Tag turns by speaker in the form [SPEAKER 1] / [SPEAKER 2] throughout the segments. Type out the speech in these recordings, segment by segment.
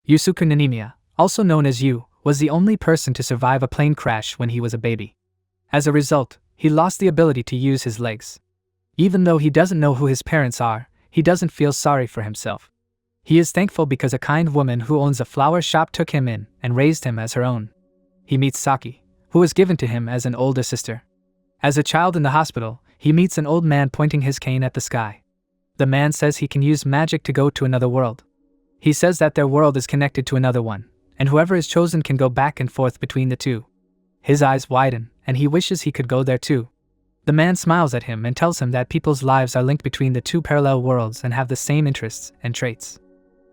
[SPEAKER 1] Yusuke, also known as Yu, was the only person to survive a plane crash when he was a baby. As a result, he lost the ability to use his legs. Even though he doesn't know who his parents are, he doesn't feel sorry for himself. He is thankful because a kind woman who owns a flower shop took him in and raised him as her own. He meets Saki, who was given to him as an older sister. As a child in the hospital, he meets an old man pointing his cane at the sky. The man says he can use magic to go to another world. He says that their world is connected to another one, and whoever is chosen can go back and forth between the two. His eyes widen, and he wishes he could go there too. The man smiles at him and tells him that people's lives are linked between the two parallel worlds and have the same interests and traits.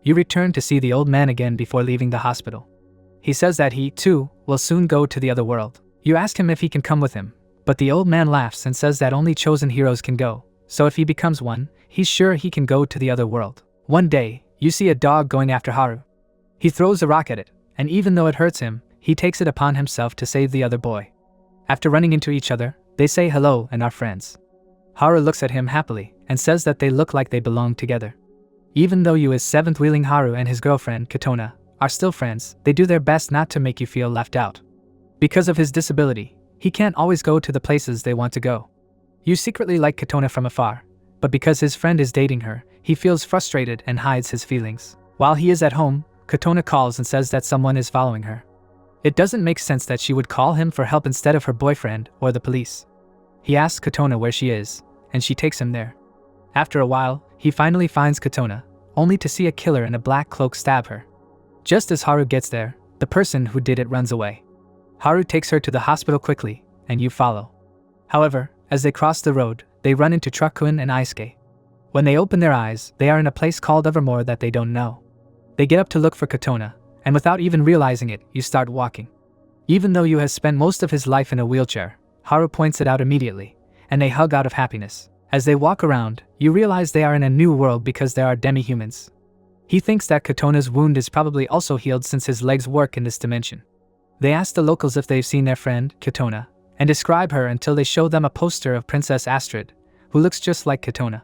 [SPEAKER 1] You return to see the old man again before leaving the hospital. He says that he, too, will soon go to the other world. You ask him if he can come with him, but the old man laughs and says that only chosen heroes can go, so if he becomes one, he's sure he can go to the other world. One day, you see a dog going after Haru. He throws a rock at it, and even though it hurts him, he takes it upon himself to save the other boy. After running into each other, they say hello and are friends. Haru looks at him happily and says that they look like they belong together. Even though Yu is seventh wheeling Haru and his girlfriend, Kotona, are still friends, they do their best not to make you feel left out. Because of his disability, he can't always go to the places they want to go. You secretly like Kotona from afar, but because his friend is dating her, he feels frustrated and hides his feelings. While he is at home, Kotona calls and says that someone is following her. It doesn't make sense that she would call him for help instead of her boyfriend or the police. He asks Kotona where she is, and she takes him there. After a while, he finally finds Kotona, only to see a killer in a black cloak stab her. Just as Haru gets there, the person who did it runs away. Haru takes her to the hospital quickly, and you follow. However, as they cross the road, they run into Truck-kun and Aisuke. When they open their eyes, they are in a place called Evermore that they don't know. They get up to look for Kotona, and without even realizing it, you start walking. Even though Yu has spent most of his life in a wheelchair, Haru points it out immediately, and they hug out of happiness. As they walk around, you realize they are in a new world because there are demi-humans. He thinks that Kotona's wound is probably also healed since his legs work in this dimension. They ask the locals if they've seen their friend, Kotona, and describe her until they show them a poster of Princess Astrid, who looks just like Kotona.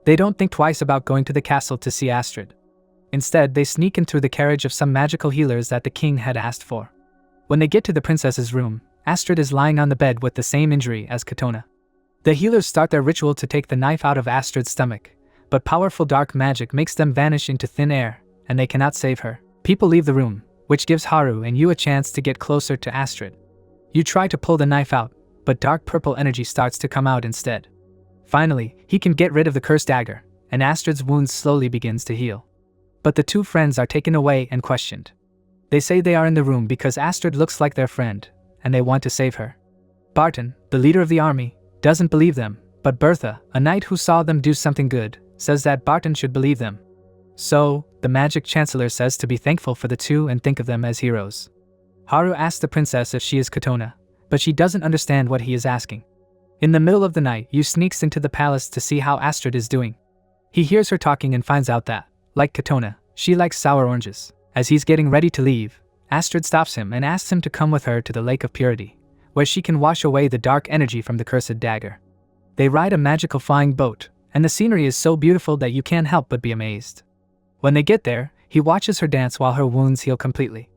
[SPEAKER 1] They don't think twice about going to the castle to see Astrid. Instead, they sneak in through the carriage of some magical healers that the king had asked for. When they get to the princess's room, Astrid is lying on the bed with the same injury as Kotona. The healers start their ritual to take the knife out of Astrid's stomach, but powerful dark magic makes them vanish into thin air, and they cannot save her. People leave the room, which gives Haru and Yu a chance to get closer to Astrid. You try to pull the knife out, but dark purple energy starts to come out instead. Finally, he can get rid of the cursed dagger, and Astrid's wound slowly begins to heal. But the two friends are taken away and questioned. They say they are in the room because Astrid looks like their friend, and they want to save her. Barton, the leader of the army, doesn't believe them, but Bertha, a knight who saw them do something good, says that Barton should believe them. So, the magic chancellor says to be thankful for the two and think of them as heroes. Haru asks the princess if she is Kotona, but she doesn't understand what he is asking. In the middle of the night, Yu sneaks into the palace to see how Astrid is doing. He hears her talking and finds out that, like Kotona, she likes sour oranges. As he's getting ready to leave, Astrid stops him and asks him to come with her to the Lake of Purity, where she can wash away the dark energy from the cursed dagger. They ride a magical flying boat, and the scenery is so beautiful that you can't help but be amazed. When they get there, he watches her dance while her wounds heal completely.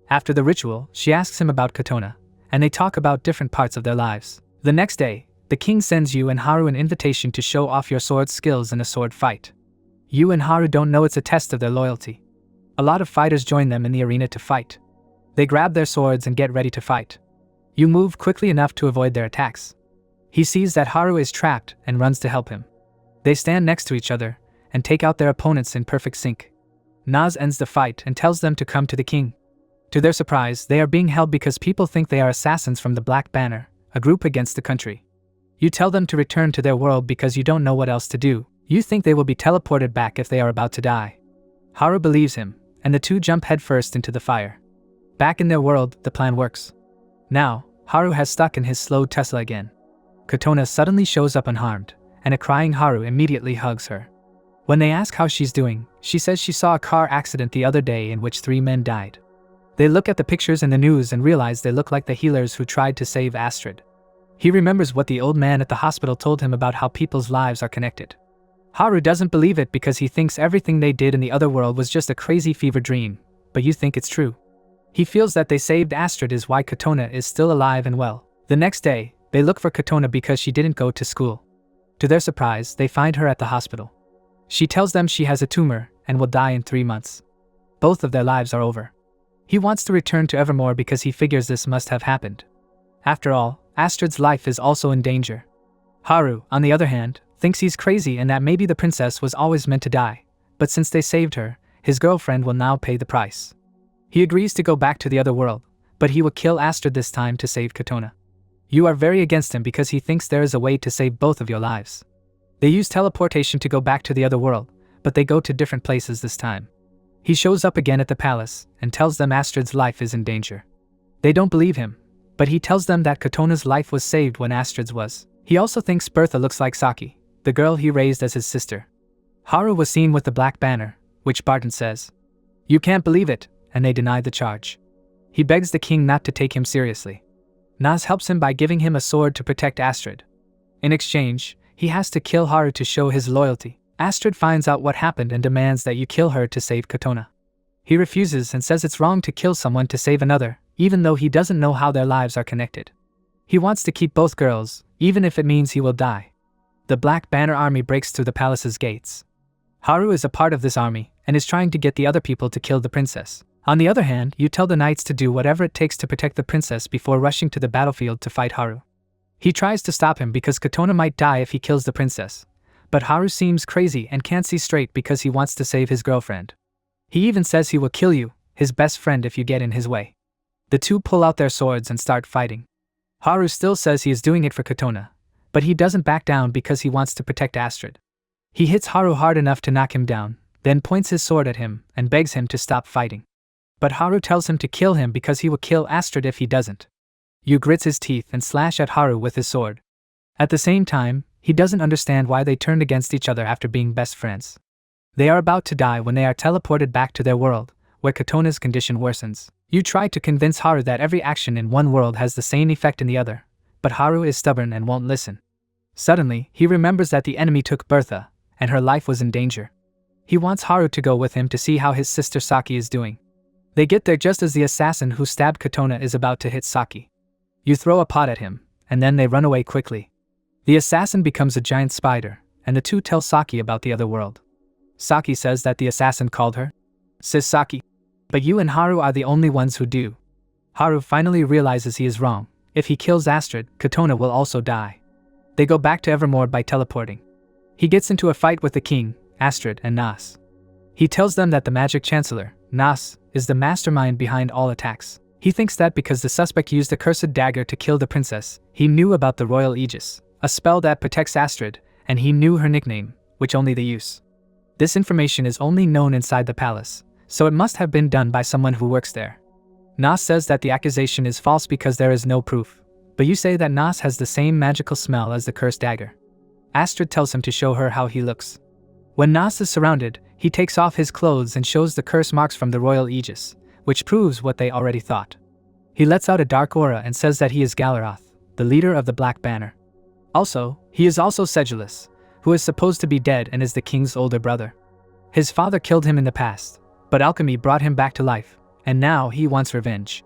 [SPEAKER 1] After the ritual, she asks him about Kotona, and they talk about different parts of their lives. The next day, the king sends Yu and Haru an invitation to show off your sword skills in a sword fight. Yu and Haru don't know it's a test of their loyalty. A lot of fighters join them in the arena to fight. They grab their swords and get ready to fight. Yu move quickly enough to avoid their attacks. He sees that Haru is trapped and runs to help him. They stand next to each other and take out their opponents in perfect sync. Naz ends the fight and tells them to come to the king. To their surprise, they are being held because people think they are assassins from the Black Banner, a group against the country. You tell them to return to their world because you don't know what else to do. You think they will be teleported back if they are about to die. Haru believes him, and the two jump headfirst into the fire. Back in their world, the plan works. Now, Haru has stuck in his slow Tesla again. Kotona suddenly shows up unharmed, and a crying Haru immediately hugs her. When they ask how she's doing, she says she saw a car accident the other day in which 3 men died. They look at the pictures in the news and realize they look like the healers who tried to save Astrid. He remembers what the old man at the hospital told him about how people's lives are connected. Haru doesn't believe it because he thinks everything they did in the other world was just a crazy fever dream, but you think it's true. He feels that they saved Astrid is why Kotona is still alive and well. The next day, they look for Kotona because she didn't go to school. To their surprise, they find her at the hospital. She tells them she has a tumor and will die in 3 months. Both of their lives are over. He wants to return to Evermore because he figures this must have happened. After all, Astrid's life is also in danger. Haru, on the other hand, thinks he's crazy and that maybe the princess was always meant to die, but since they saved her, his girlfriend will now pay the price. He agrees to go back to the other world, but he will kill Astrid this time to save Kotona. You are very against him because he thinks there is a way to save both of your lives. They use teleportation to go back to the other world, but they go to different places this time. He shows up again at the palace and tells them Astrid's life is in danger. They don't believe him, but he tells them that Kotona's life was saved when Astrid's was. He also thinks Bertha looks like Saki, the girl he raised as his sister. Haru was seen with the black banner, which Barton says, "You can't believe it," and they deny the charge. He begs the king not to take him seriously. Nas helps him by giving him a sword to protect Astrid. In exchange, he has to kill Haru to show his loyalty. Astrid finds out what happened and demands that you kill her to save Kotona. He refuses and says it's wrong to kill someone to save another, even though he doesn't know how their lives are connected. He wants to keep both girls, even if it means he will die. The Black Banner army breaks through the palace's gates. Haru is a part of this army and is trying to get the other people to kill the princess. On the other hand, you tell the knights to do whatever it takes to protect the princess before rushing to the battlefield to fight Haru. He tries to stop him because Kotona might die if he kills the princess, but Haru seems crazy and can't see straight because he wants to save his girlfriend. He even says he will kill you, his best friend, if you get in his way. The two pull out their swords and start fighting. Haru still says he is doing it for Kotona, but he doesn't back down because he wants to protect Astrid. He hits Haru hard enough to knock him down, then points his sword at him and begs him to stop fighting. But Haru tells him to kill him because he will kill Astrid if he doesn't. Yu grits his teeth and slashes at Haru with his sword. At the same time, he doesn't understand why they turned against each other after being best friends. They are about to die when they are teleported back to their world, where Kotona's condition worsens. Yu try to convince Haru that every action in one world has the same effect in the other, but Haru is stubborn and won't listen. Suddenly, he remembers that the enemy took Bertha, and her life was in danger. He wants Haru to go with him to see how his sister Saki is doing. They get there just as the assassin who stabbed Kotona is about to hit Saki. You throw a pot at him, and then they run away quickly. The assassin becomes a giant spider, and the two tell Saki about the other world. Saki says that the assassin called her, says Saki. But Yu and Haru are the only ones who do. Haru finally realizes he is wrong. If he kills Astrid, Kotona will also die. They go back to Evermore by teleporting. He gets into a fight with the king, Astrid, and Nas. He tells them that the magic chancellor, Nas, is the mastermind behind all attacks. He thinks that because the suspect used a cursed dagger to kill the princess, he knew about the royal aegis, a spell that protects Astrid, and he knew her nickname, which only they use. This information is only known inside the palace, so it must have been done by someone who works there. Nas says that the accusation is false because there is no proof, but you say that Nas has the same magical smell as the cursed dagger. Astrid tells him to show her how he looks. When Nas is surrounded, he takes off his clothes and shows the curse marks from the royal aegis, which proves what they already thought. He lets out a dark aura and says that he is Galaroth, the leader of the Black Banner. Also, he is also Sedulous, who is supposed to be dead and is the king's older brother. His father killed him in the past, but alchemy brought him back to life, and now he wants revenge.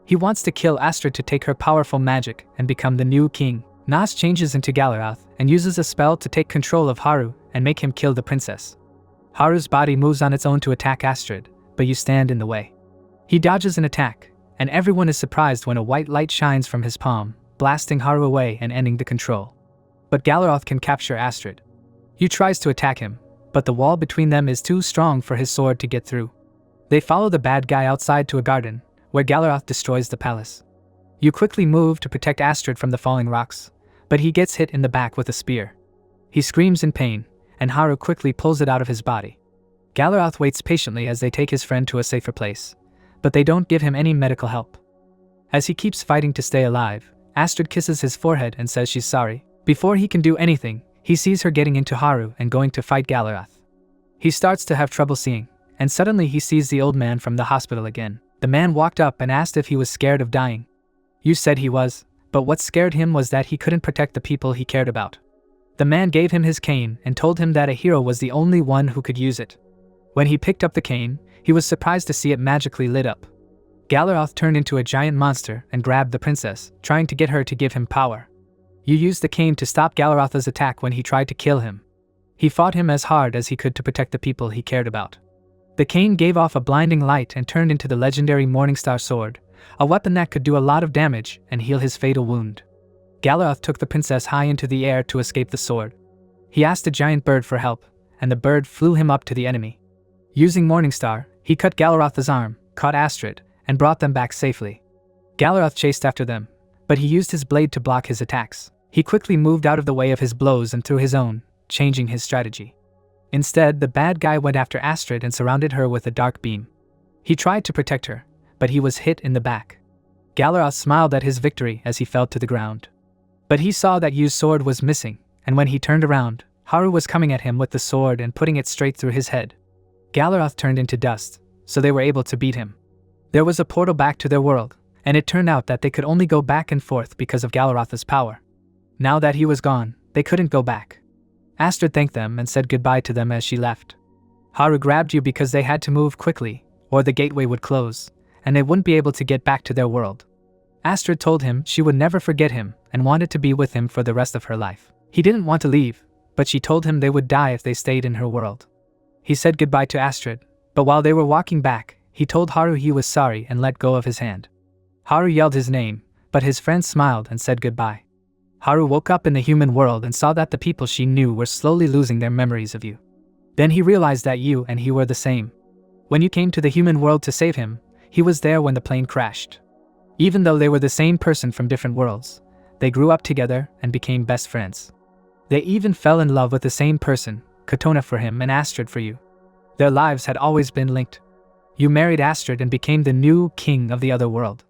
[SPEAKER 1] He wants to kill Astrid to take her powerful magic and become the new king. Nas changes into Galaroth and uses a spell to take control of Haru and make him kill the princess. Haru's body moves on its own to attack Astrid, but you stand in the way. He dodges an attack, and everyone is surprised when a white light shines from his palm, blasting Haru away and ending the control. But Galaroth can capture Astrid. Yu tries to attack him, but the wall between them is too strong for his sword to get through. They follow the bad guy outside to a garden, where Galaroth destroys the palace. Yu quickly move to protect Astrid from the falling rocks, but he gets hit in the back with a spear. He screams in pain, and Haru quickly pulls it out of his body. Galaroth waits patiently as they take his friend to a safer place, but they don't give him any medical help. As he keeps fighting to stay alive, Astrid kisses his forehead and says she's sorry. Before he can do anything, he sees her getting into Haru and going to fight Galaroth. He starts to have trouble seeing, and suddenly he sees the old man from the hospital again. The man walked up and asked if he was scared of dying. Yu said he was, but what scared him was that he couldn't protect the people he cared about. The man gave him his cane and told him that a hero was the only one who could use it. When he picked up the cane, He was surprised to see it magically lit up. Galaroth turned into a giant monster and grabbed the princess, trying to get her to give him power. Yuu used the cane to stop Galaroth's attack when he tried to kill him. He fought him as hard as he could to protect the people he cared about. The cane gave off a blinding light and turned into the legendary Morningstar sword, a weapon that could do a lot of damage and heal his fatal wound. Galaroth took the princess high into the air to escape the sword. He asked a giant bird for help, and the bird flew him up to the enemy. Using Morningstar, he cut Galaroth's arm, caught Astrid, and brought them back safely. Galaroth chased after them, but he used his blade to block his attacks. He quickly moved out of the way of his blows and threw his own, changing his strategy. Instead, the bad guy went after Astrid and surrounded her with a dark beam. He tried to protect her, but he was hit in the back. Galaroth smiled at his victory as he fell to the ground. But he saw that Yu's sword was missing, and when he turned around, Haru was coming at him with the sword and putting it straight through his head. Galaroth turned into dust, so they were able to beat him. There was a portal back to their world, and it turned out that they could only go back and forth because of Galaroth's power. Now that he was gone, they couldn't go back. Astrid thanked them and said goodbye to them as she left. Haru grabbed Yu because they had to move quickly, or the gateway would close, and they wouldn't be able to get back to their world. Astrid told him she would never forget him and wanted to be with him for the rest of her life. He didn't want to leave, but she told him they would die if they stayed in her world. He said goodbye to Astrid, but while they were walking back, he told Haru he was sorry and let go of his hand. Haru yelled his name, but his friend smiled and said goodbye. Haru woke up in the human world and saw that the people she knew were slowly losing their memories of Yu. Then he realized that Yu and he were the same. When Yu came to the human world to save him, he was there when the plane crashed. Even though they were the same person from different worlds, they grew up together and became best friends. They even fell in love with the same person, Kotona for him and Astrid for Yu. Their lives had always been linked. Yu married Astrid and became the new king of the other world.